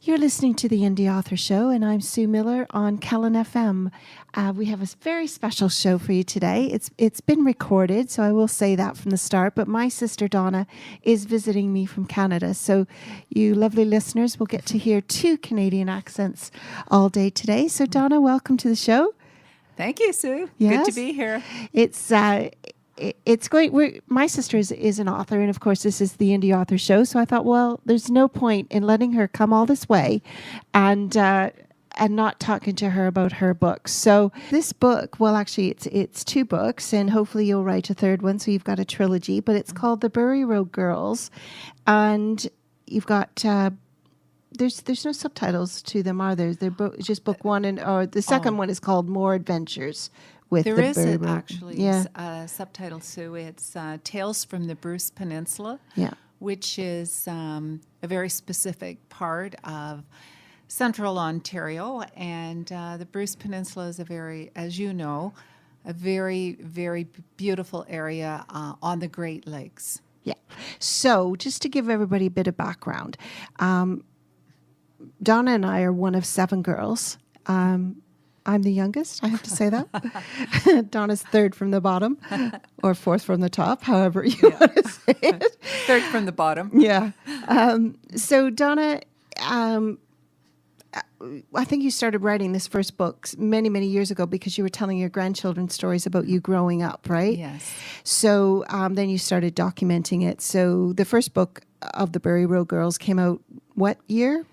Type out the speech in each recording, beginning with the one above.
You're listening to the Indie Author Show, and I'm Sue Miller on Kellen FM. We have a very special show for you today. It's been recorded, so I will say that from the start, but my sister Donna is visiting me from Canada, so you lovely listeners will get to hear two Canadian accents all day today. So Donna, welcome to the show. Thank you, Sue. Yes. Good to be here. It's great. My sister is an author, and of course, this is the Indie Author Show. So I thought, well, there's no point in letting her come all this way, and not talking to her about her books. So this book, well, actually, it's two books, and hopefully you'll write a third one. So you've got a trilogy, but it's called The Bury Road Girls, and you've got. There's no subtitles to them, are there? They're just book one, or the second one is called More Adventures. There is actually a subtitle, Sue. It's Tales from the Bruce Peninsula, which is a very specific part of central Ontario. And the Bruce Peninsula is as you know, a very, very beautiful area on the Great Lakes. Yeah. So just to give everybody a bit of background, Donna and I are one of 7 girls. I'm the youngest, I have to say that. Donna's third from the bottom, or fourth from the top, however you want to say it. Third from the bottom. Yeah. So Donna, I think you started writing this first book many, many years ago because you were telling your grandchildren stories about you growing up, right? Yes. So then you started documenting it. So the first book of the Bury Road Girls came out what year?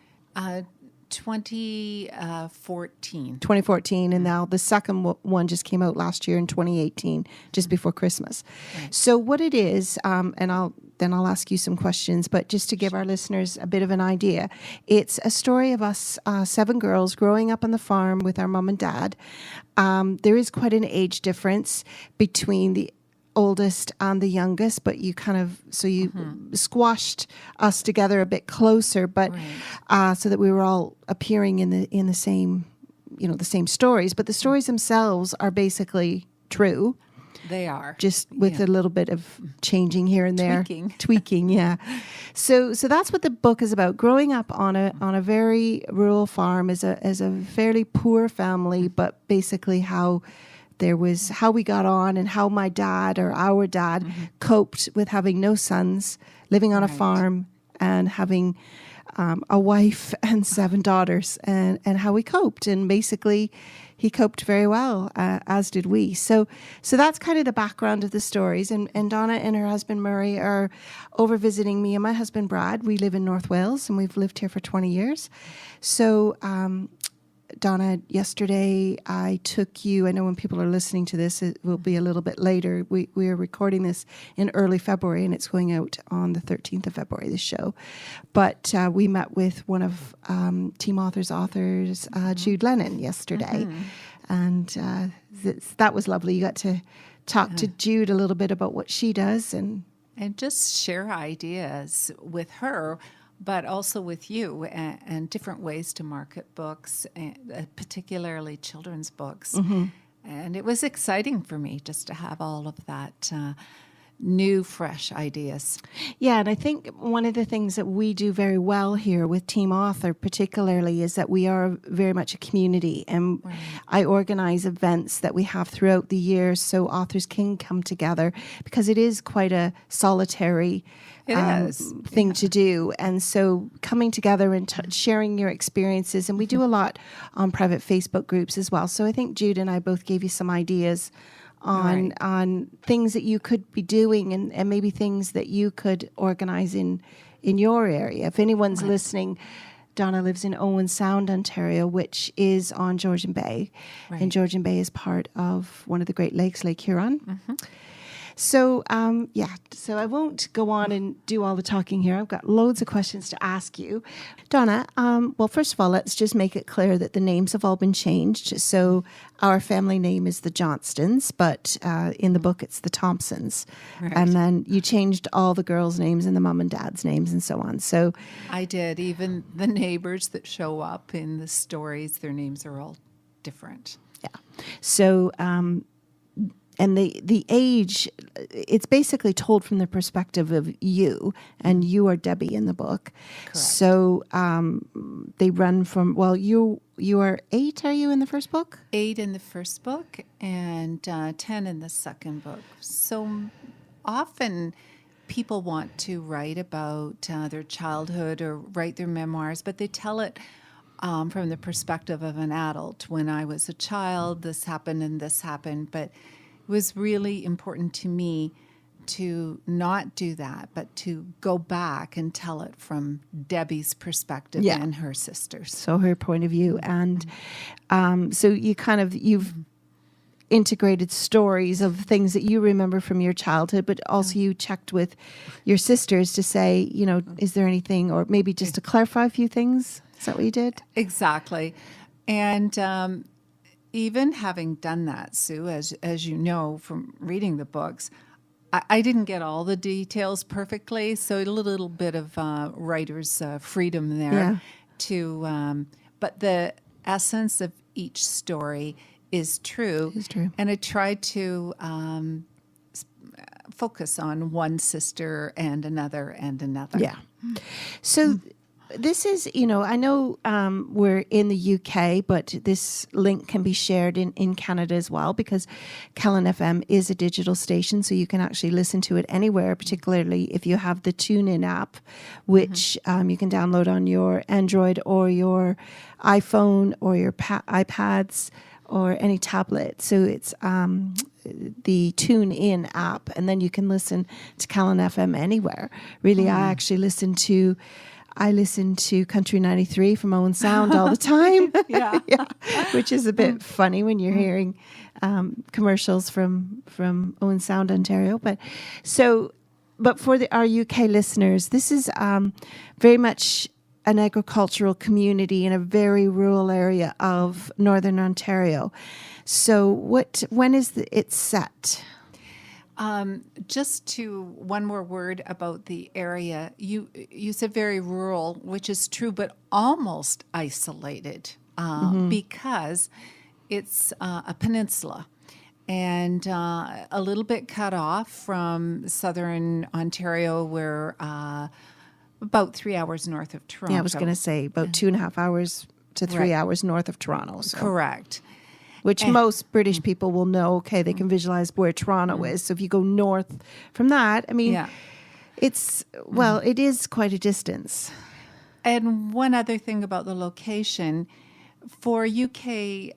2014, and now the second one just came out last year in 2018, just before Christmas. Right. So what it is, and I'll ask you some questions, but just to give our listeners a bit of an idea, it's a story of us 7 girls growing up on the farm with our mom and dad. There is quite an age difference between the oldest and the youngest, but you kind of squashed us together a bit closer, but so that we were all appearing in the same, the same stories. But the stories themselves are basically true. They are, just with a little bit of changing here and there, tweaking. Yeah. So that's what the book is about. Growing up on a very rural farm as a fairly poor family, but basically how we got on and how my dad or our dad coped with having no sons, living on a farm, and having a wife and 7 daughters, and how we coped. And basically, he coped very well, as did we. So that's kind of the background of the stories. And Donna and her husband Murray are over visiting me and my husband Brad. We live in North Wales, and we've lived here for 20 years. So Donna, yesterday I took you, I know when people are listening to this, it will be a little bit later. We are recording this in early February, and it's going out on the 13th of February, this show. But we met with one of Team Authors, Jude Lennon, yesterday. And that was lovely. You got to talk to Jude a little bit about what she does. And just share ideas with her, but also with you, and different ways to market books, particularly children's books. And it was exciting for me just to have all of that new, fresh ideas. Yeah, and I think one of the things that we do very well here with Team Author particularly is that we are very much a community, and I organize events that we have throughout the year so authors can come together, because it is quite a solitary thing to do. And so coming together and sharing your experiences, and we do a lot on private Facebook groups as well. So I think Jude and I both gave you some ideas on things that you could be doing, and maybe things that you could organize in your area. If anyone's listening, Donna lives in Owen Sound, Ontario, which is on Georgian Bay. And Georgian Bay is part of one of the Great Lakes, Lake Huron. So, so I won't go on and do all the talking here. I've got loads of questions to ask you. Donna, well, first of all, let's just make it clear that the names have all been changed. So our family name is the Johnstons, but in the book it's the Thompsons. And then you changed all the girls' names and the mom and dad's names and so on. So I did. Even the neighbors that show up in the stories, their names are all different. Yeah. So and the age, it's basically told from the perspective of you, and you are Debbie in the book. Correct. So they run from, well, you are 8, are you, in the first book? 8 in the first book and 10 in the second book. So often people want to write about their childhood or write their memoirs, but they tell it from the perspective of an adult. When I was a child, this happened and this happened, but it was really important to me to not do that, but to go back and tell it from Debbie's perspective and her sisters. So her point of view. And so you've integrated stories of things that you remember from your childhood, but also you checked with your sisters to say, is there anything, or maybe just to clarify a few things? Is that what you did? Exactly. And even having done that, Sue, as you know from reading the books, I didn't get all the details perfectly, so a little bit of writer's freedom there. But the essence of each story is true. It's true. And I tried to focus on one sister and another and another. Yeah. So this is, I know we're in the UK, but this link can be shared in Canada as well, because Kellen FM is a digital station, so you can actually listen to it anywhere, particularly if you have the TuneIn app, which you can download on your Android or your iPhone or your iPads or any tablet. So it's the TuneIn app, and then you can listen to Kellen FM anywhere. Really, I actually listen to Country 93 from Owen Sound all the time. Yeah. Which is a bit funny when you're hearing commercials from Owen Sound, Ontario. But for our UK listeners, this is very much an agricultural community in a very rural area of Northern Ontario. So when is it set? Just to one more word about the area, you said very rural, which is true, but almost isolated because it's a peninsula and a little bit cut off from southern Ontario. We're about 3 hours north of Toronto. Yeah, I was going to say about 2.5 hours to 3 hours north of Toronto. So. Correct. Which most British people will know, okay, they can visualize where Toronto is. So if you go north from that, I mean, it is quite a distance. And one other thing about the location, for UK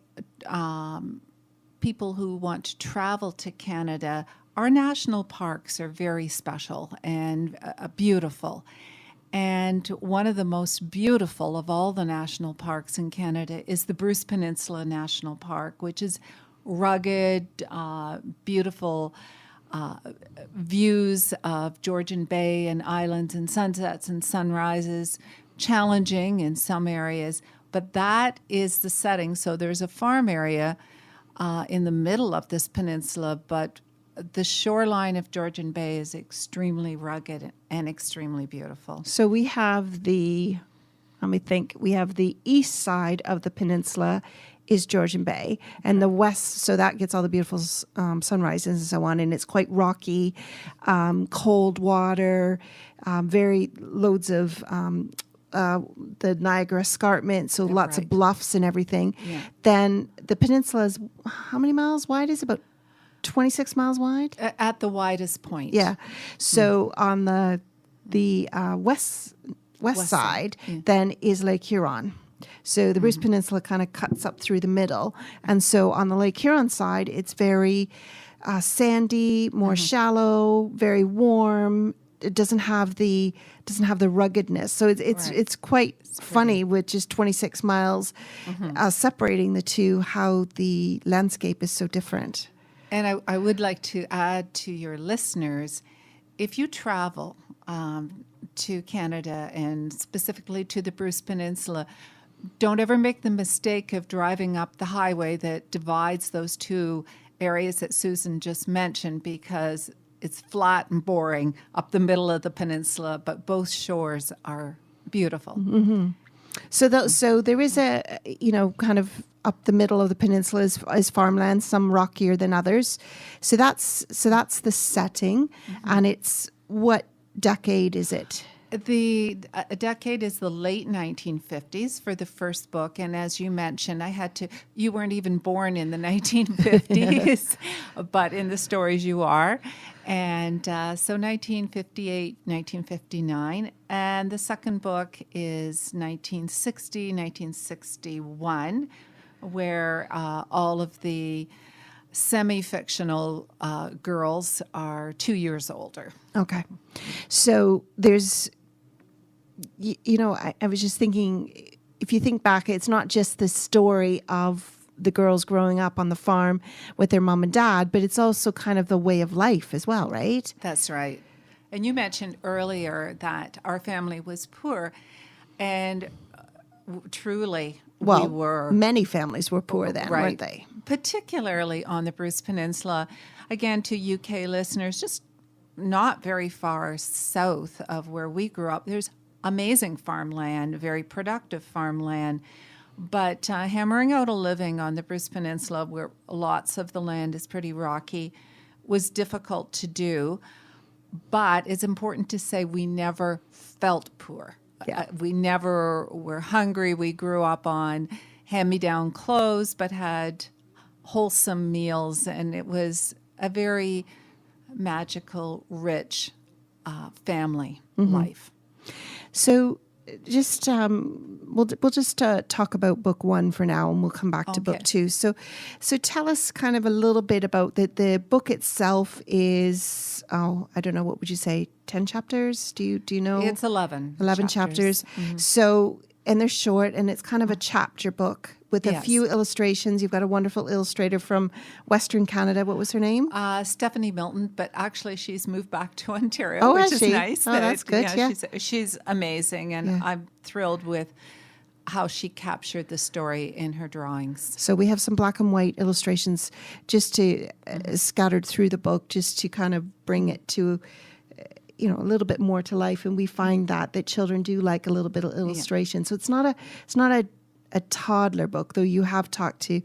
people who want to travel to Canada, our national parks are very special and beautiful. And one of the most beautiful of all the national parks in Canada is the Bruce Peninsula National Park, which is rugged, beautiful views of Georgian Bay and islands and sunsets and sunrises, challenging in some areas. But that is the setting. So there's a farm area in the middle of this peninsula, but the shoreline of Georgian Bay is extremely rugged and extremely beautiful. So we have the east side of the peninsula is Georgian Bay, and the west, so that gets all the beautiful sunrises and so on, and it's quite rocky, cold water, very loads of the Niagara Escarpment, so lots of bluffs and everything. Yeah. Then the peninsula is, how many miles wide is it? About 26 miles wide? At the widest point. Yeah. So on the west side, then is Lake Huron. So the Bruce Peninsula kind of cuts up through the middle. And so on the Lake Huron side, it's very sandy, more shallow, very warm. It doesn't have the ruggedness. So it's quite funny with just 26 miles separating the two, how the landscape is so different. And I would like to add to your listeners, if you travel to Canada and specifically to the Bruce Peninsula, don't ever make the mistake of driving up the highway that divides those two areas that Susan just mentioned, because it's flat and boring up the middle of the peninsula, but both shores are beautiful. Mm-hmm. So there is a, kind of up the middle of the peninsula is farmland, some rockier than others. So that's the setting, and it's what decade is it? The decade is the late 1950s for the first book. And as you mentioned, you weren't even born in the 1950s, but in the stories you are. And so 1958, 1959. And the second book is 1960, 1961, where all of the semi-fictional girls are 2 years older. Okay. So there's, I was just thinking, if you think back, it's not just the story of the girls growing up on the farm with their mom and dad, but it's also kind of the way of life as well, right? That's right. And you mentioned earlier that our family was poor, and truly we were. Many families were poor then, right, weren't they? Particularly on the Bruce Peninsula. Again, to UK listeners, just not very far south of where we grew up, there's amazing farmland, very productive farmland. But hammering out a living on the Bruce Peninsula, where lots of the land is pretty rocky, was difficult to do. But it's important to say we never felt poor. Yeah. We never were hungry. We grew up on hand-me-down clothes, but had wholesome meals. And it was a very magical, rich family life. So just we'll just talk about book one for now, and we'll come back to book two. So tell us kind of a little bit about the book itself. Is I don't know, what would you say, 10 chapters? Do you know? It's 11 chapters. Mm-hmm. So, and they're short, and it's kind of a chapter book with a few illustrations. You've got a wonderful illustrator from Western Canada. What was her name? Stephanie Milton, but actually she's moved back to Ontario, which is nice. Oh, that's good. Yeah. She's amazing, and I'm thrilled with how she captured the story in her drawings. So we have some black and white illustrations just to scattered through the book, just to kind of bring it to a little bit more to life. And we find that children do like a little bit of illustration. So it's not a toddler book, though you have talked to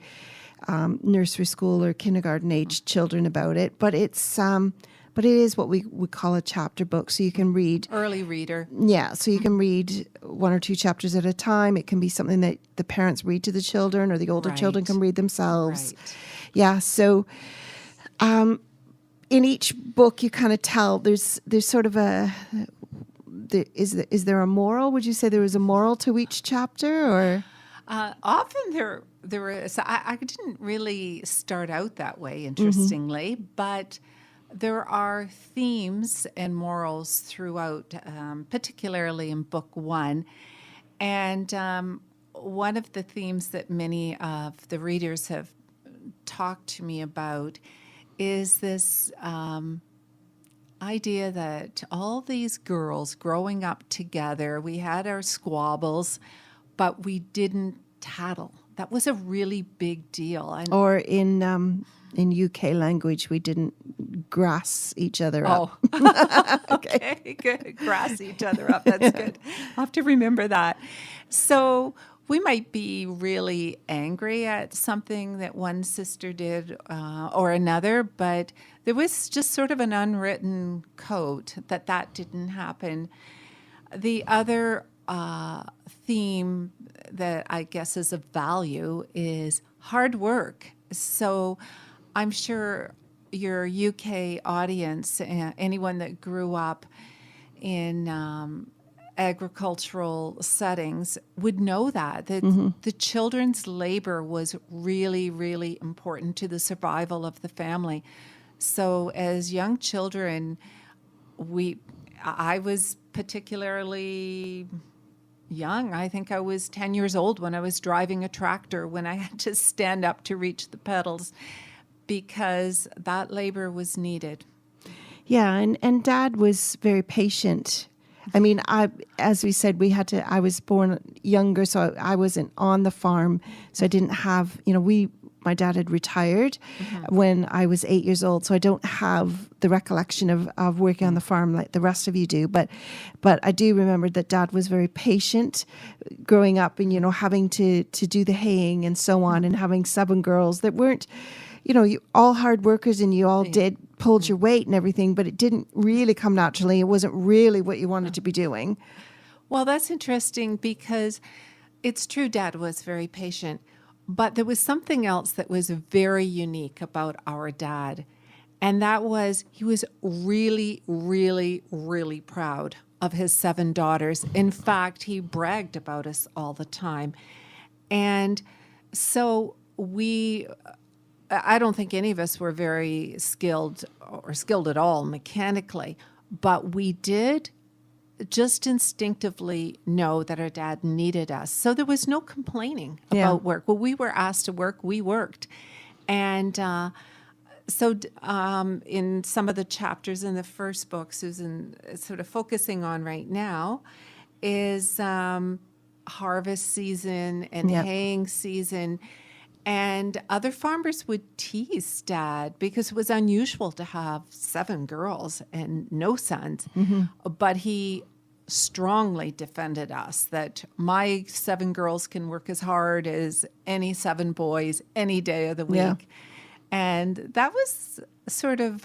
nursery school or kindergarten age children about it. But but it is what we would call a chapter book. So you can read. Early reader. Yeah. So you can read 1 or 2 chapters at a time. It can be something that the parents read to the children, or the older children can read themselves. Right. Yeah. So in each book, you kind of tell there's sort of is there a moral? Would you say there was a moral to each chapter, or? Often there is. I didn't really start out that way, interestingly, but there are themes and morals throughout, particularly in book one. And one of the themes that many of the readers have talked to me about is this idea that all these girls growing up together, we had our squabbles, but we didn't tattle. That was a really big deal. And or in UK language, we didn't grass each other up. Oh, okay, good. Grass each other up. That's good. I'll have to remember that. So we might be really angry at something that one sister did or another, but there was just sort of an unwritten code that didn't happen. The other theme that I guess is of value is hard work. So I'm sure your UK audience, anyone that grew up in agricultural settings, would know that the children's labor was really, really important to the survival of the family. So as young children, I was particularly young. I think I was 10 years old when I was driving a tractor, when I had to stand up to reach the pedals, because that labor was needed. Yeah, and Dad was very patient. I mean, as we said, I was born younger, so I wasn't on the farm, so I didn't have, my dad had retired when I was 8 years old. So I don't have the recollection of working on the farm like the rest of you do. But I do remember that Dad was very patient growing up and, having to do the haying and so on, and having 7 girls that weren't, you all hard workers, and you all pulled your weight and everything, but it didn't really come naturally. It wasn't really what you wanted to be doing. Well, that's interesting because it's true Dad was very patient, but there was something else that was very unique about our dad, and that was he was really, really, really proud of his 7 daughters. In fact, he bragged about us all the time. And so I don't think any of us were very skilled or skilled at all mechanically, but we did just instinctively know that our dad needed us. So there was no complaining about work. When we were asked to work, we worked. And so in some of the chapters in the first book, Susan is sort of focusing on right now is harvest season and haying season. And other farmers would tease Dad because it was unusual to have 7 girls and no sons. But he strongly defended us that my 7 girls can work as hard as any 7 boys any day of the week. Yeah. And that was sort of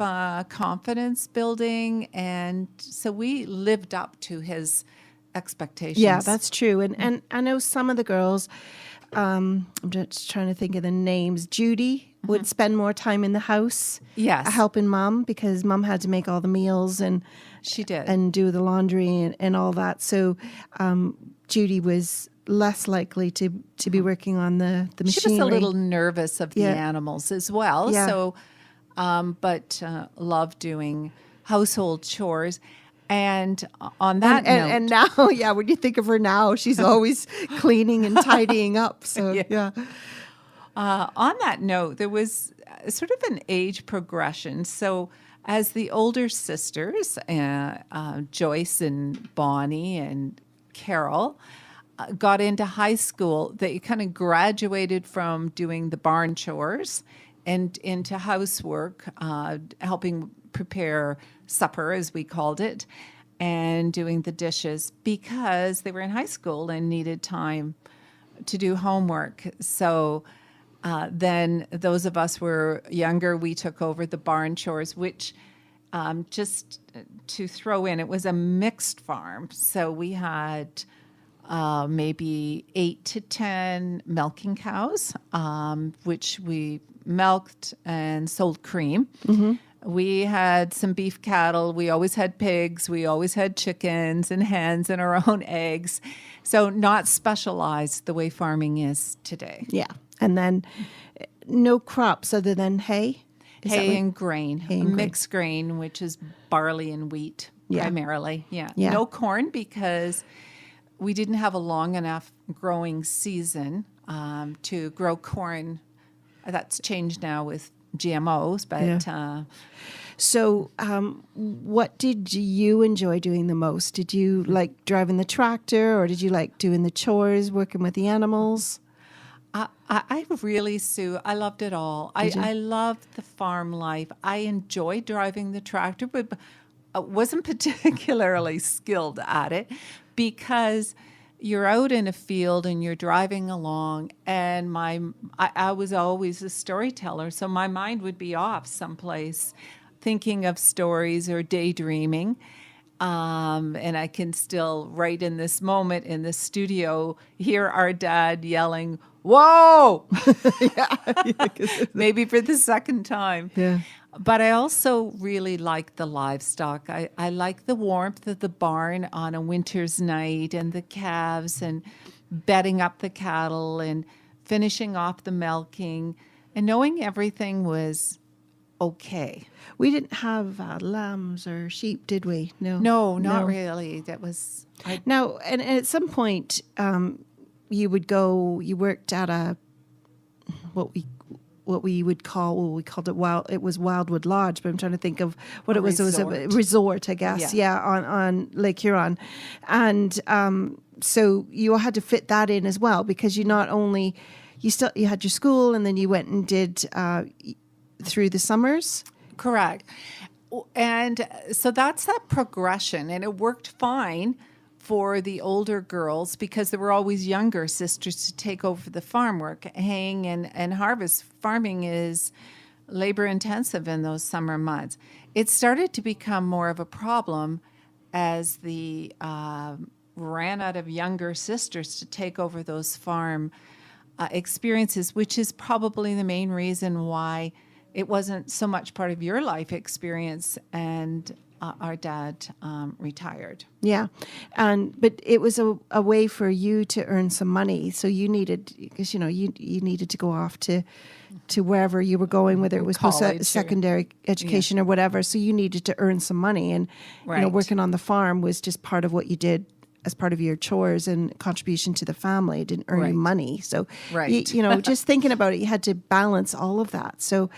confidence building. And so we lived up to his expectations. Yeah, that's true. And I know some of the girls, I'm just trying to think of the names. Judy would spend more time in the house, helping Mom, because Mom had to make all the meals and she did and do the laundry and all that. So Judy was less likely to be working on the machinery. She was a little nervous of the animals as well. Yeah. So, but loved doing household chores. And on that note, and now, when you think of her now, she's always cleaning and tidying up. So, on that note, there was sort of an age progression. So, as the older sisters, Joyce and Bonnie and Carol, got into high school, they kind of graduated from doing the barn chores and into housework, helping prepare supper, as we called it, and doing the dishes because they were in high school and needed time to do homework. So then those of us were younger, we took over the barn chores, which just to throw in, it was a mixed farm. So we had maybe 8 to 10 milking cows, which we milked and sold cream. We had some beef cattle. We always had pigs. We always had chickens and hens and our own eggs. So not specialized the way farming is today. Yeah. And then no crops other than hay? Hay and grain. Hay and mixed grain, which is barley and wheat primarily. Yeah. No corn because we didn't have a long enough growing season to grow corn. That's changed now with GMOs, but so what did you enjoy doing the most? Did you like driving the tractor, or did you like doing the chores, working with the animals? I really, Sue, I loved it all. I loved the farm life. I enjoyed driving the tractor, but I wasn't particularly skilled at it because you're out in a field and you're driving along, and I was always a storyteller, so my mind would be off someplace thinking of stories or daydreaming. And I can still, right in this moment in the studio, hear our dad yelling, "Whoa!" Maybe for the second time. Yeah. But I also really like the livestock. I like the warmth of the barn on a winter's night and the calves and bedding up the cattle and finishing off the milking and knowing everything was okay. We didn't have lambs or sheep, did we? No, not really. That was... Now, and at some point, you worked at what we called it Wildwood Lodge, but I'm trying to think of what it was. It was a resort, I guess. Yeah, on Lake Huron. And so you had to fit that in as well, because you not only, you had your school, and then you went and did through the summers. Correct. And so that's that progression, and it worked fine for the older girls because there were always younger sisters to take over the farm work. Haying and harvest farming is labor intensive in those summer months. It started to become more of a problem as the ran out of younger sisters to take over those farm experiences, which is probably the main reason why it wasn't so much part of your life experience, and our dad retired. Yeah, but it was a way for you to earn some money. So you needed, because you needed to go off to wherever you were going, whether it was post-secondary education or whatever. So you needed to earn some money, and working on the farm was just part of what you did as part of your chores and contribution to the family. It didn't earn you money. So, just thinking about it, you had to balance all of that. So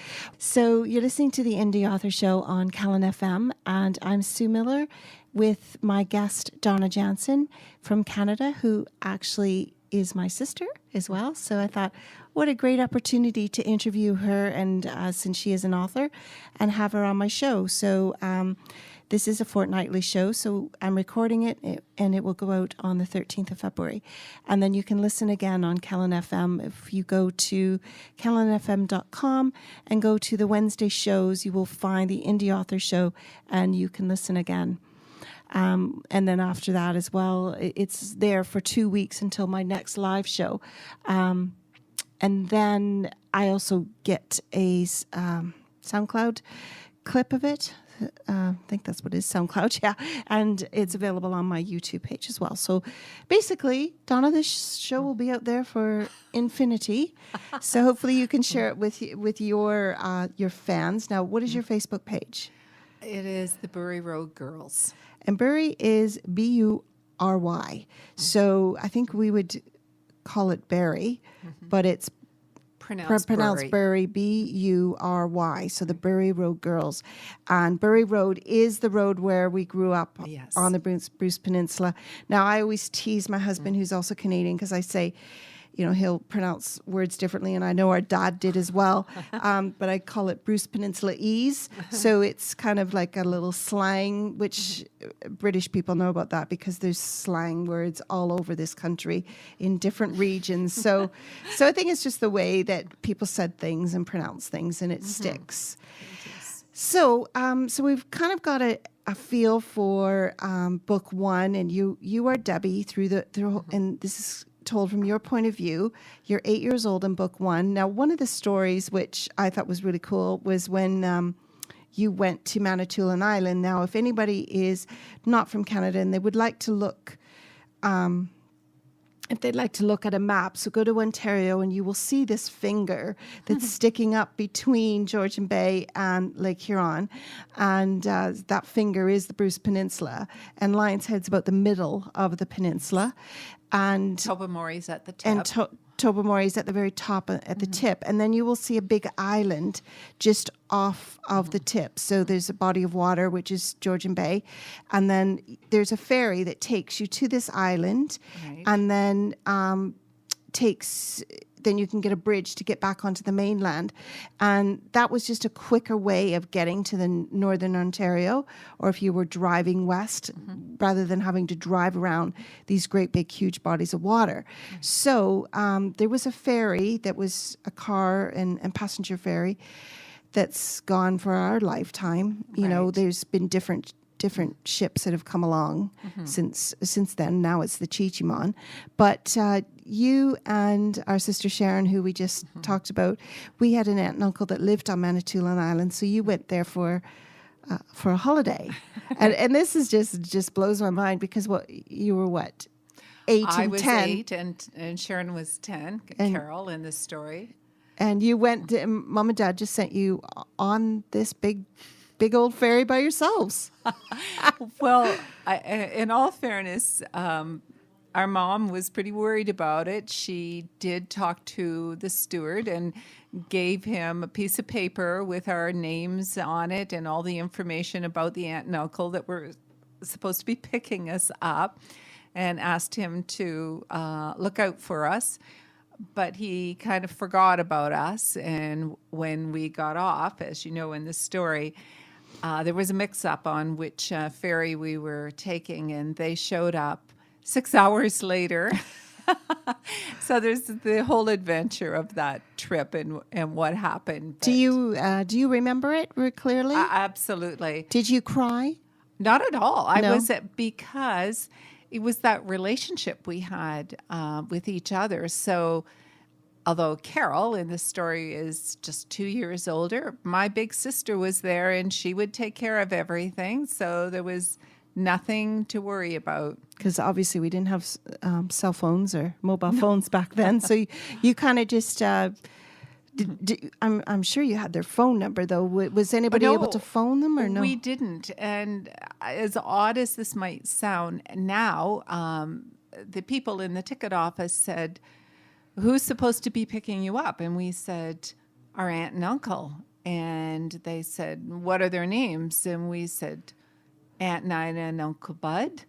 you're listening to the Indie Author Show on Callan FM, and I'm Sue Miller with my guest, Donna Jansen from Canada, who actually is my sister as well. So I thought, what a great opportunity to interview her, and since she is an author, and have her on my show. So this is a fortnightly show, so I'm recording it, and it will go out on the 13th of February. And then you can listen again on Callan FM. If you go to callanfm.com and go to the Wednesday shows, you will find the Indie Author Show, and you can listen again. And then after that as well, it's there for 2 weeks until my next live show. And then I also get a SoundCloud clip of it. I think that's what it is, SoundCloud, yeah. And it's available on my YouTube page as well. So basically, Donna, this show will be out there for infinity. So hopefully you can share it with your fans. Now, what is your Facebook page? It is the Bury Road Girls. And Bury is Bury. So I think we would call it Barry, but it's pronounced Bury, Bury. So the Bury Road Girls. And Bury Road is the road where we grew up on the Bruce Peninsula. Now, I always tease my husband, who's also Canadian, because I say, he'll pronounce words differently, and I know our dad did as well, but I call it Bruce Peninsula-ese. So it's kind of like a little slang, which British people know about that because there's slang words all over this country in different regions. So I think it's just the way that people said things and pronounce things, and it sticks. So we've kind of got a feel for book one, and you are Debbie through and this is told from your point of view. You're 8 years old in book one. Now, one of the stories which I thought was really cool was when you went to Manitoulin Island. Now, if anybody is not from Canada and they would like to look, if they'd like to look at a map, so go to Ontario and you will see this finger that's sticking up between Georgian Bay and Lake Huron. And that finger is the Bruce Peninsula. And Lion's Head's about the middle of the peninsula. And Tobermory's at the tip. And Tobermory's at the very top at the tip. And then you will see a big island just off of the tip. So there's a body of water, which is Georgian Bay. And then there's a ferry that takes you to this island. Right. And then then you can get a bridge to get back onto the mainland. And that was just a quicker way of getting to the northern Ontario, or if you were driving west, rather than having to drive around these great big huge bodies of water. So there was a ferry that was a car and passenger ferry that's gone for our lifetime. There's been different ships that have come along since then. Now it's the Chi-Chi-Mon. But you and our sister Sharon, who we just talked about, we had an aunt and uncle that lived on Manitoulin Island. So you went there for a holiday. and this is just blows my mind because you were 8 and 10? I was 8 and Sharon was 10, Carol in this story. And you went, Mom and Dad just sent you on this big old ferry by yourselves. Well, in all fairness, our mom was pretty worried about it. She did talk to the steward and gave him a piece of paper with our names on it and all the information about the aunt and uncle that were supposed to be picking us up, and asked him to look out for us. but he kind of forgot about us. And when we got off, as you know in the story, there was a mix-up on which ferry we were taking, and they showed up 6 hours later. So there's the whole adventure of that trip and what happened. Do you remember it clearly? Absolutely. Did you cry? Not at all. I No? was because it was that relationship we had with each other. So although Carol in the story is just 2 years older, my big sister was there and she would take care of everything. So there was nothing to worry about. Because obviously we didn't have cell phones or mobile phones back then. So you kind of just, I'm sure you had their phone number though. Was anybody able to phone them or no? We didn't. And as odd as this might sound now, the people in the ticket office said, "Who's supposed to be picking you up?" And we said, "Our aunt and uncle." And they said, "What are their names?" And we said, "Aunt Nina and Uncle Bud."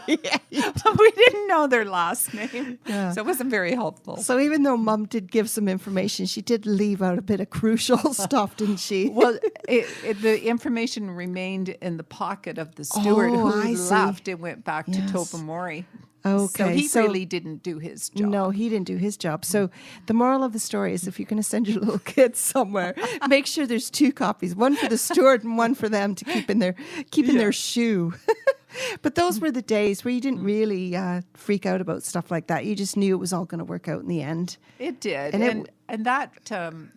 We didn't know their last name, so it wasn't very helpful. So even though Mom did give some information, she did leave out a bit of crucial stuff, didn't she? Well, the information remained in the pocket of the steward who left and went back to Tobermory. Okay, so he really didn't do his job. No, he didn't do his job. So the moral of the story is if you're going to send your little kids somewhere, make sure there's 2 copies, one for the steward and one for them to keep in their shoe. But those were the days where you didn't really freak out about stuff like that. You just knew it was all going to work out in the end. It did. And that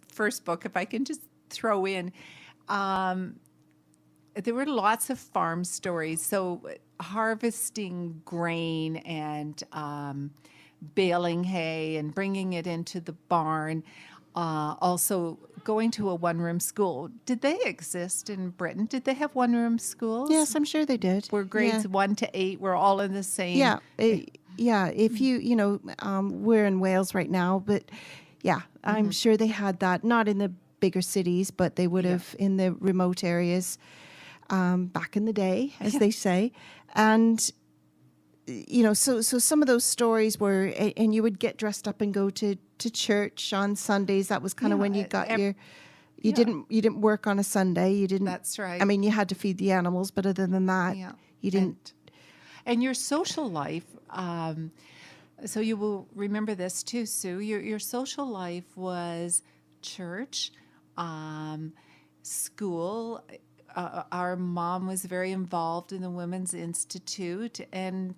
first book, if I can just throw in, there were lots of farm stories. So harvesting grain and baling hay and bringing it into the barn. Also going to a one-room school. Did they exist in Britain? Did they have one-room schools? Yes, I'm sure they did. Where grades 1 to 8 were all in the same. Yeah, if we're in Wales right now, but I'm sure they had that. Not in the bigger cities, but they would have in the remote areas back in the day, as they say. And so some of those stories were, and you would get dressed up and go to church on Sundays. That was kind of when you got you didn't work on a Sunday. You didn't. That's right. I mean, you had to feed the animals, but other than that, you didn't. And your social life. So you will remember this too, Sue. Your social life was church, school. Our mom was very involved in the Women's Institute, and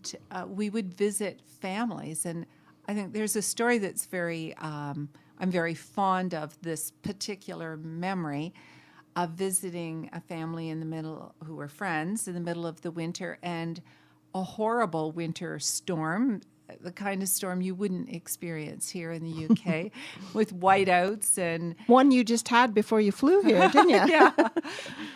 we would visit families. And I think there's a story that's I'm very fond of this particular memory of visiting a family in the middle who were friends in the middle of the winter, and a horrible winter storm, the kind of storm you wouldn't experience here in the UK, with whiteouts and one you just had before you flew here, didn't you?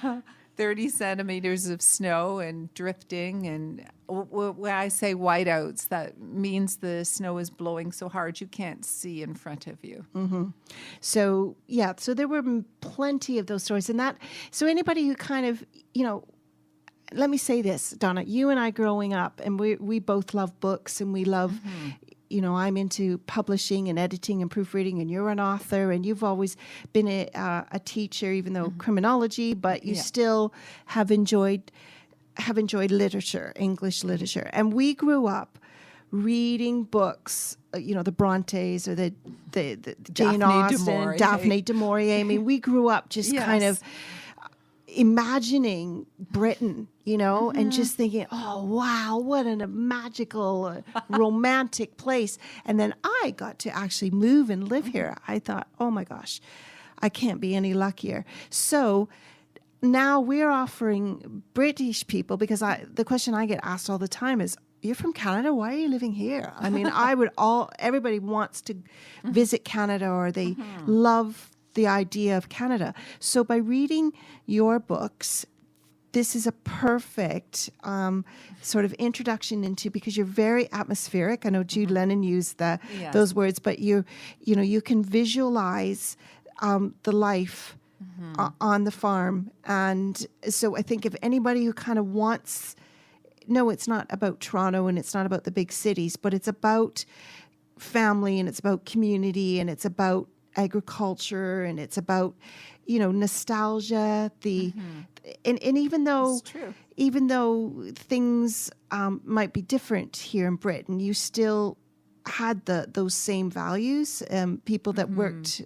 Yeah. 30 centimeters of snow and drifting. And when I say whiteouts, that means the snow is blowing so hard you can't see in front of you. Mm-hmm. So there were plenty of those stories. And so anybody who kind of, let me say this, Donna, you and I growing up, and we both love books, and we love, I'm into publishing and editing and proofreading, and you're an author, and you've always been a teacher, even though criminology, but you still have enjoyed literature, English literature. And we grew up reading books, the Brontes or the Jane Austen, Daphne du Maurier. I mean, we grew up just kind of imagining Britain, and just thinking, oh, wow, what a magical, romantic place. And then I got to actually move and live here. I thought, oh my gosh, I can't be any luckier. So now we're offering British people, because the question I get asked all the time is, you're from Canada, why are you living here? I mean, everybody wants to visit Canada, or they love the idea of Canada. So by reading your books, this is a perfect sort of introduction into, because you're very atmospheric. I know Jude Lennon used those words, but you can visualize the life on the farm. And so I think if anybody who kind of wants, no, it's not about Toronto and it's not about the big cities, but it's about family and it's about community and it's about agriculture and it's about, nostalgia. And even though It's true. even though things might be different here in Britain, you still had those same values. People that worked,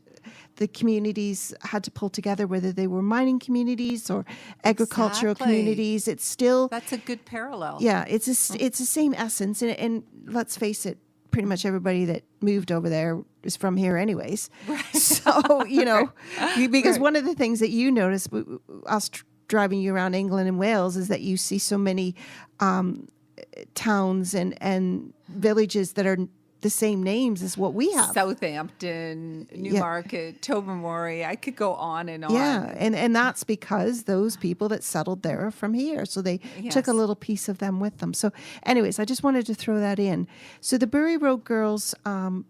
the communities had to pull together, whether they were mining communities or agricultural communities. It's still That's a good parallel. yeah. It's the same essence, and let's face it. Pretty much everybody that moved over there is from here, anyways. Right. So because one of the things that you notice, us driving you around England and Wales, is that you see so many towns and villages that are the same names as what we have. Southampton, Newmarket, Tobermory. I could go on and on. Yeah, and that's because those people that settled there are from here. So they took a little piece of them with them. So anyways, I just wanted to throw that in. So the Bury Road Girls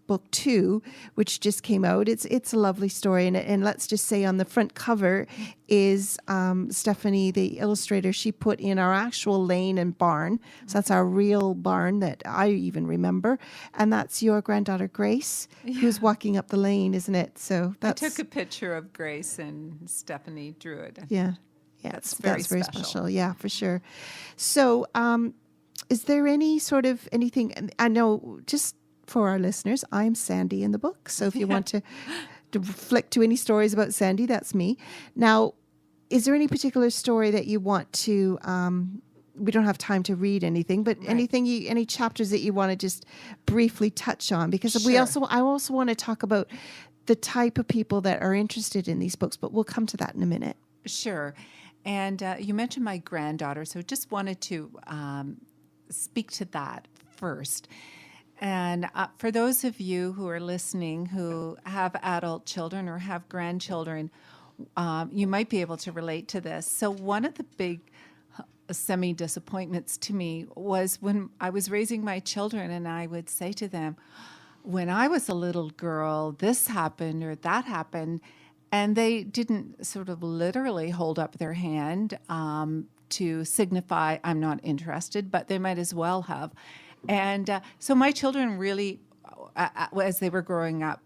book 2, which just came out, it's a lovely story. And let's just say on the front cover is Stephanie, the illustrator, she put in our actual lane and barn. So that's our real barn that I even remember. And that's your granddaughter, Grace, who's walking up the lane, isn't it? So I took a picture of Grace and Stephanie drew it. Yeah. That's very special. Yeah, for sure. So is there any sort of anything, I know just for our listeners, I'm Sandy in the book. So if you want to flick to any stories about Sandy, that's me. Now, is there any particular story that you want to, we don't have time to read anything, but any chapters that you want to just briefly touch on? Because I also want to talk about the type of people that are interested in these books, but we'll come to that in a minute. Sure. And you mentioned my granddaughter, so just wanted to speak to that first. And for those of you who are listening who have adult children or have grandchildren, you might be able to relate to this. So one of the big semi-disappointments to me was when I was raising my children and I would say to them, when I was a little girl, this happened or that happened. And they didn't sort of literally hold up their hand to signify I'm not interested, but they might as well have. And so my children really, as they were growing up,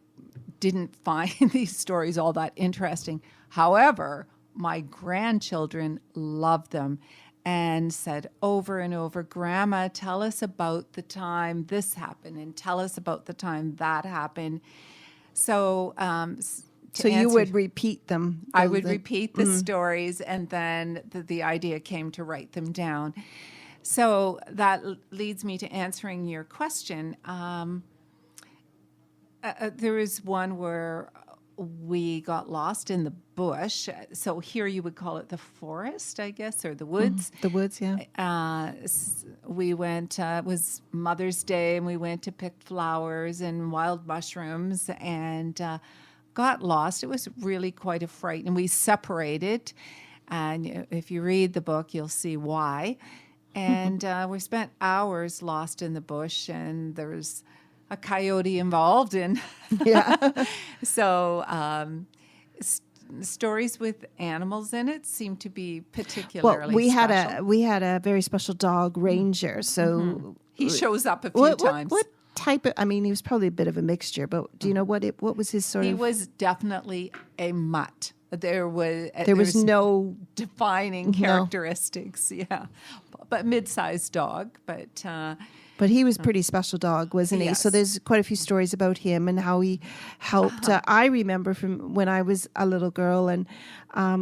didn't find these stories all that interesting. However, my grandchildren loved them and said over and over, Grandma, tell us about the time this happened and tell us about the time that happened. So you would repeat them. I would repeat the stories, and then the idea came to write them down. So that leads me to answering your question. There was one where we got lost in the bush. So here you would call it the forest, I guess, or the woods. The woods, yeah. We went, it was Mother's Day, and we went to pick flowers and wild mushrooms and got lost. It was really quite a fright. And we separated. And if you read the book, you'll see why. And we spent hours lost in the bush, and there was a coyote involved. And so stories with animals in it seem to be particularly special. We had a very special dog, Ranger. So he shows up a few times. What type of? I mean, he was probably a bit of a mixture. But do you know what was his sort of? He was definitely a mutt. There was no defining characteristics. Yeah, but mid-sized dog. But he was a pretty special dog, wasn't he? Yes. So there's quite a few stories about him and how he helped. I remember from when I was a little girl, and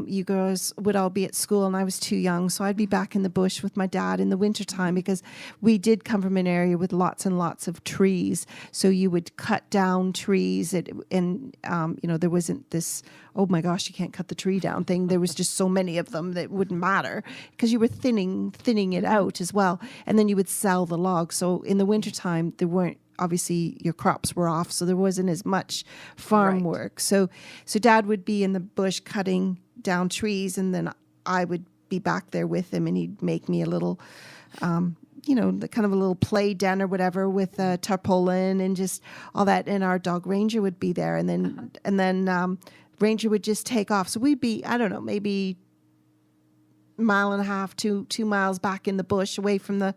you girls would all be at school, and I was too young, so I'd be back in the bush with my dad in the wintertime, because we did come from an area with lots and lots of trees. So you would cut down trees, and there wasn't this, oh my gosh, you can't cut the tree down thing. There was just so many of them that wouldn't matter, because you were thinning it out as well. And then you would sell the logs. So in the wintertime, there weren't, obviously your crops were off, so there wasn't as much farm work. So Dad would be in the bush cutting down trees, and then I would be back there with him, and he'd make me a little, kind of a little play den or whatever with tarpaulin and just all that. And our dog Ranger would be there, and then Ranger would just take off. So we'd be, I don't know, maybe mile and a half, 2 miles back in the bush away from the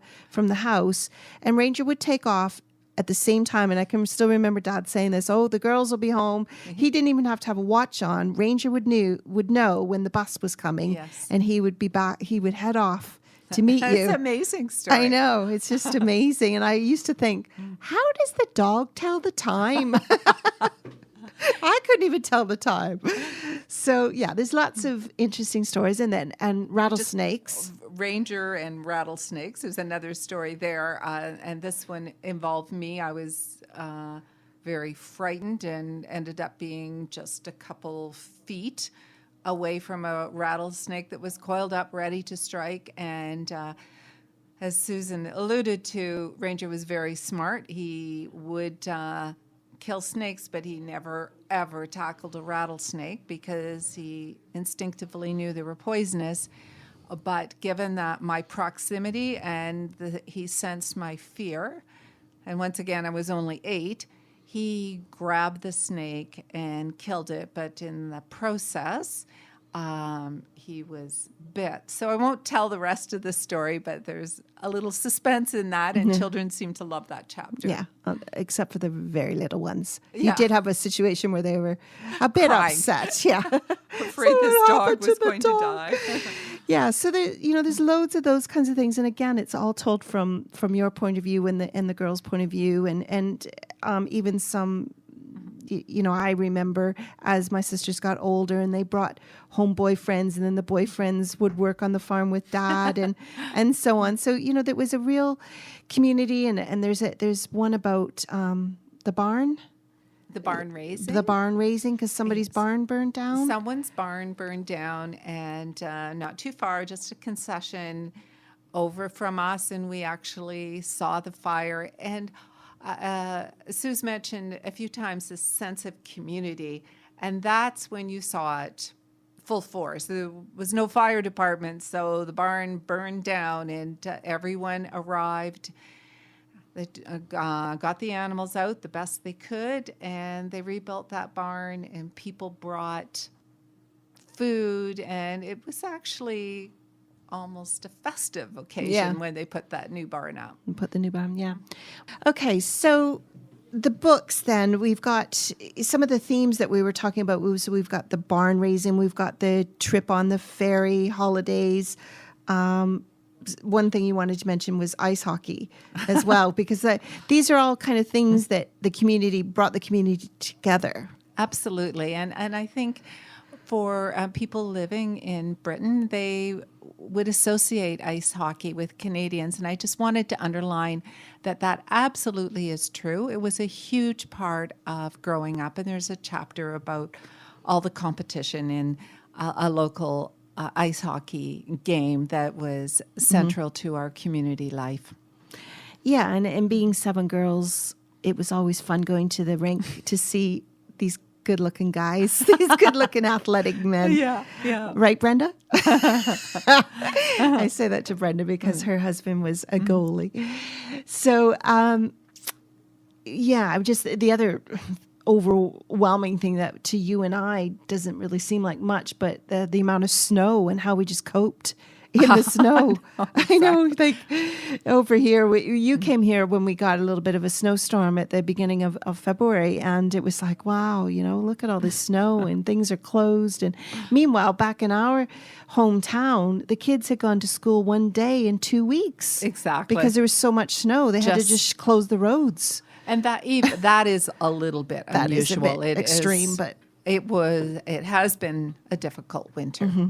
house, and Ranger would take off at the same time, and I can still remember Dad saying this, oh, the girls will be home. Mm-hmm. He didn't even have to have a watch on. Ranger would know when the bus was coming, and he would be back. He would head off to meet you. It's an amazing story. I know. It's just amazing. And I used to think, how does the dog tell the time? I couldn't even tell the time. So yeah, there's lots of interesting stories, and rattlesnakes. Ranger and rattlesnakes is another story there, and this one involved me. I was very frightened and ended up being just a couple feet away from a rattlesnake that was coiled up, ready to strike. And as Susan alluded to, Ranger was very smart. He would kill snakes, but he never ever tackled a rattlesnake because he instinctively knew they were poisonous. But given that my proximity and he sensed my fear, and once again I was only 8, he grabbed the snake and killed it. But in the process, he was bit. So I won't tell the rest of the story, but there's a little suspense in that, and children seem to love that chapter. Yeah, except for the very little ones. Yeah. You did have a situation where they were a bit upset. Yeah, afraid this dog was going to die. Yeah, so there's loads of those kinds of things, and again, it's all told from your point of view and the girls' point of view, and even some. I remember as my sisters got older and they brought home boyfriends, and then the boyfriends would work on the farm with Dad and so on. So, there was a real community, and there's one about the barn. The barn raising? The barn raising, because somebody's barn burned down? Someone's barn burned down, and not too far, just a concession over from us, and we actually saw the fire. And Sue's mentioned a few times this sense of community, and that's when you saw it full force. There was no fire department, so the barn burned down, and everyone arrived. They got the animals out the best they could, and they rebuilt that barn, and people brought food, and it was actually almost a festive occasion when they put that new barn up. Put the new barn, yeah. Okay, so the books then, we've got some of the themes that we were talking about. So we've got the barn raising, we've got the trip on the ferry, holidays. One thing you wanted to mention was ice hockey as well, because these are all kind of things that brought the community together. Absolutely. And I think for people living in Britain, they would associate ice hockey with Canadians. And I just wanted to underline that absolutely is true. It was a huge part of growing up. And there's a chapter about all the competition in a local ice hockey game that was central to our community life. Yeah, and being 7 girls, it was always fun going to the rink to see these good-looking guys, these good-looking athletic men. Yeah. Right, Brenda? I say that to Brenda because her husband was a goalie. So, just the other overwhelming thing that to you and I doesn't really seem like much, but the amount of snow and how we just coped in the snow. I know, like over here, you came here when we got a little bit of a snowstorm at the beginning of February, and it was like, wow, look at all this snow and things are closed. And meanwhile, back in our hometown, the kids had gone to school one day in 2 weeks. Exactly. Because there was so much snow. They had to just close the roads. And that is a little bit that unusual. Is a bit extreme, but it has been a difficult winter. Mm-hmm.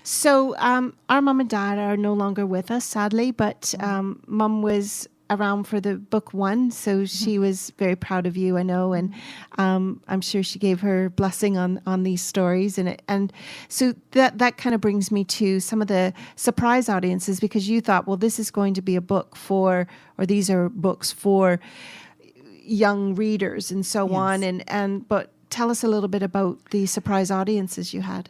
So our mom and dad are no longer with us, sadly, but Mom was around for the book 1, so she was very proud of you, I know, and I'm sure she gave her blessing on these stories, and so that kind of brings me to some of the surprise audiences, because you thought, well, this is going to be a book for, or these are books for young readers and so on, but tell us a little bit about the surprise audiences you had.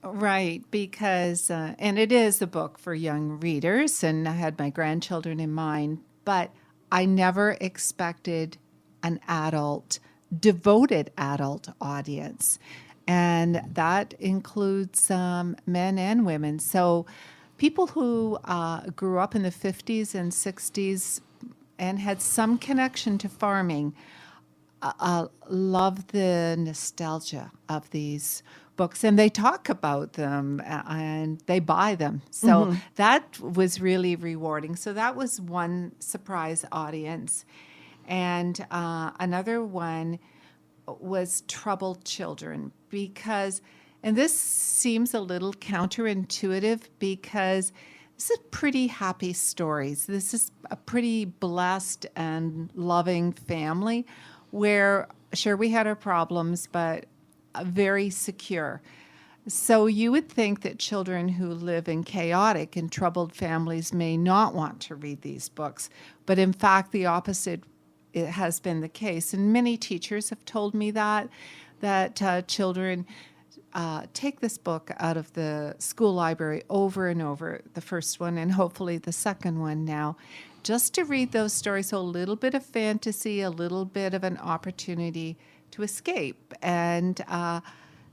Right, because, and it is a book for young readers, and I had my grandchildren in mind, but I never expected an devoted adult audience. And that includes men and women. So people who grew up in the 50s and 60s and had some connection to farming love the nostalgia of these books, and they talk about them and they buy them. So that was really rewarding. So that was one surprise audience. And another one was Troubled Children, because, and this seems a little counterintuitive, because this is pretty happy stories. This is a pretty blessed and loving family where, sure, we had our problems, but very secure. So you would think that children who live in chaotic and troubled families may not want to read these books, but in fact, the opposite it has been the case. And many teachers have told me that children take this book out of the school library over and over, the first one and hopefully the second one now, just to read those stories. So a little bit of fantasy, a little bit of an opportunity to escape. And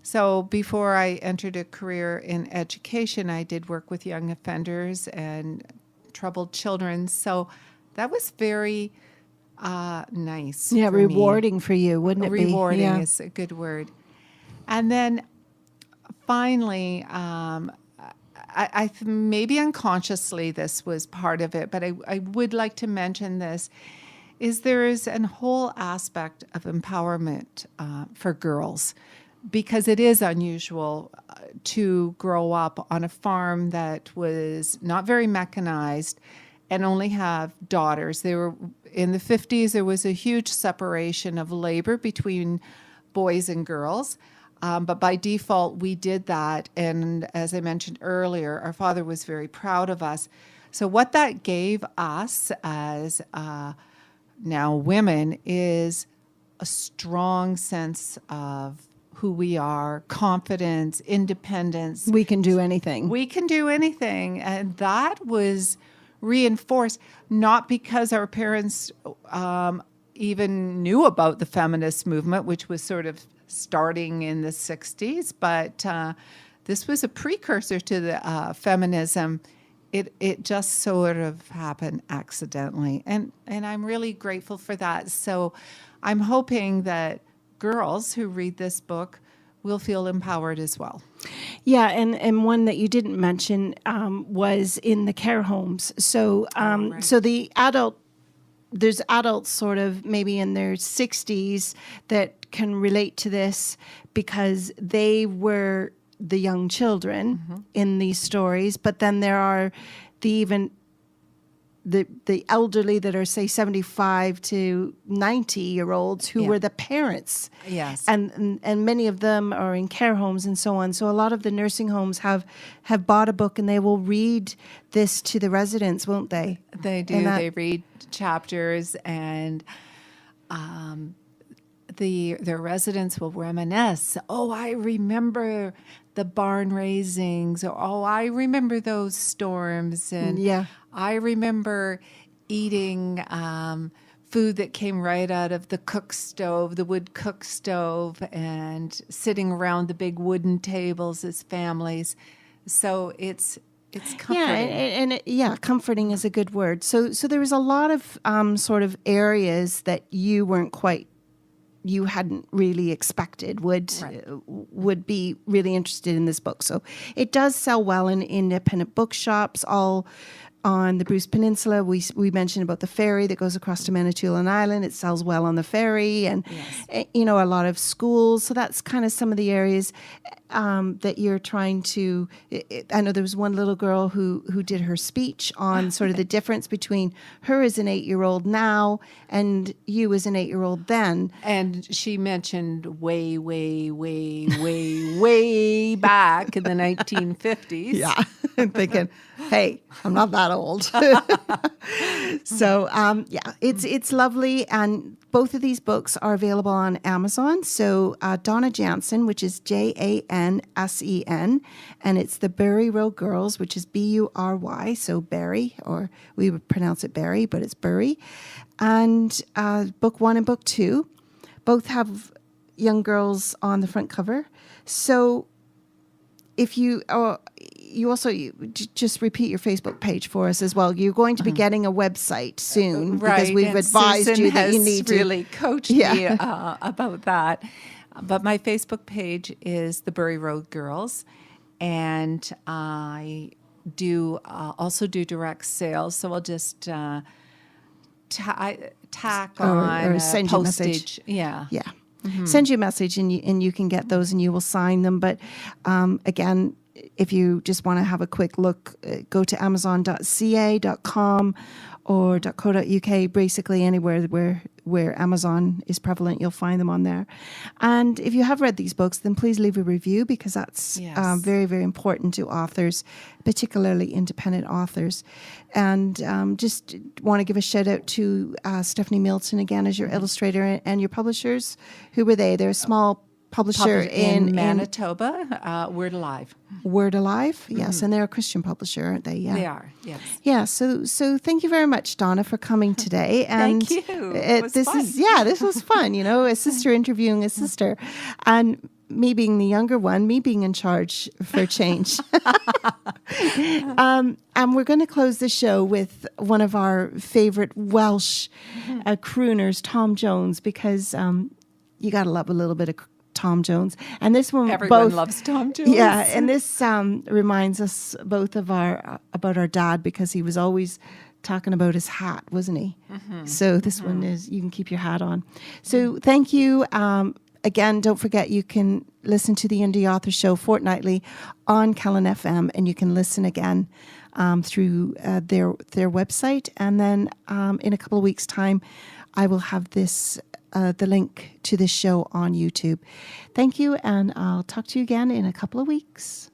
so before I entered a career in education, I did work with young offenders and troubled children. So that was very nice. Yeah, for rewarding me. For you, wouldn't it be? Rewarding Yeah. is a good word. And then finally, I maybe unconsciously this was part of it, but I would like to mention this, is there is a whole aspect of empowerment for girls, because it is unusual to grow up on a farm that was not very mechanized and only have daughters. They were in the 50s, there was a huge separation of labor between boys and girls. But by default, we did that. And as I mentioned earlier, our father was very proud of us. So what that gave us as now women is a strong sense of who we are, confidence, independence. We can do anything. We can do anything. And that was reinforced, not because our parents even knew about the feminist movement, which was sort of starting in the 60s, but this was a precursor to the feminism. It just sort of happened accidentally, and I'm really grateful for that. So I'm hoping that girls who read this book will feel empowered as well. Yeah, and one that you didn't mention was in the care homes. So Right. so there's adults sort of maybe in their 60s that can relate to this because they were the young children in these stories, but then there are the elderly that are, say, 75 to 90-year-olds who were the parents. Yes. And many of them are in care homes and so on. So a lot of the nursing homes have bought a book and they will read this to the residents, won't they? They do. They read chapters, and their residents will reminisce. Oh, I remember the barn raisings. Or, oh, I remember those storms. And I remember eating food that came right out of the cook stove, the wood cook stove, and sitting around the big wooden tables as families. So it's comforting. Comforting is a good word. So there was a lot of sort of areas that you hadn't really expected would be really interested in this book. So it does sell well in independent bookshops all on the Bruce Peninsula. We mentioned about the ferry that goes across to Manitoulin Island. It sells well on the ferry, and a lot of schools. So that's kind of some of the areas that you're trying to. I know there was one little girl who did her speech on sort of the difference between her as an 8-year-old now and you as an 8-year-old then. And she mentioned way, way, way, way, way back in the 1950s. Yeah, I'm thinking, hey, I'm not that old. So it's lovely, and both of these books are available on Amazon. So Donna Jansen, which is Jansen, and it's the Bury Road Girls, which is Bury, so Bury, or we would pronounce it Berry, but it's Bury. And book 1 and book 2 both have young girls on the front cover. So if you just repeat your Facebook page for us as well. You're going to be getting a website soon because we've advised Susan you that you has need to really coached me about that. But my Facebook page is the Bury Road Girls, and I do also do direct sales. So I'll just tack on or send you a message. postage. Yeah. Send you a message and you can get those and you will sign them. But again, if you just want to have a quick look, go to amazon.ca.com or .co.uk, basically anywhere where Amazon is prevalent, you'll find them on there. And if you have read these books, then please leave a review, because that's very, very important to authors, particularly independent authors. And just want to give a shout out to Stephanie Milton again as your illustrator and your publishers. Who were they? They're a small publisher in Manitoba, Word Alive. Word Alive, yes, and they're a Christian publisher, aren't they? Yeah, they are. Yes. Yeah. So thank you very much, Donna, for coming today. And thank you. It was fun. This was fun. You know, a sister interviewing a sister, and me being the younger one, me being in charge for change. And we're going to close the show with one of our favorite Welsh crooners, Tom Jones, because you got to love a little bit of Tom Jones. And this one, everyone loves Tom Jones. Yeah, and this reminds us both of about our dad, because he was always talking about his hat, wasn't he? So this one is, you can keep your hat on. So thank you. Again, don't forget, you can listen to the Indie Author Show fortnightly on Kellen FM, and you can listen again through their website. And then in a couple of weeks' time, I will have the link to this show on YouTube. Thank you, and I'll talk to you again in a couple of weeks.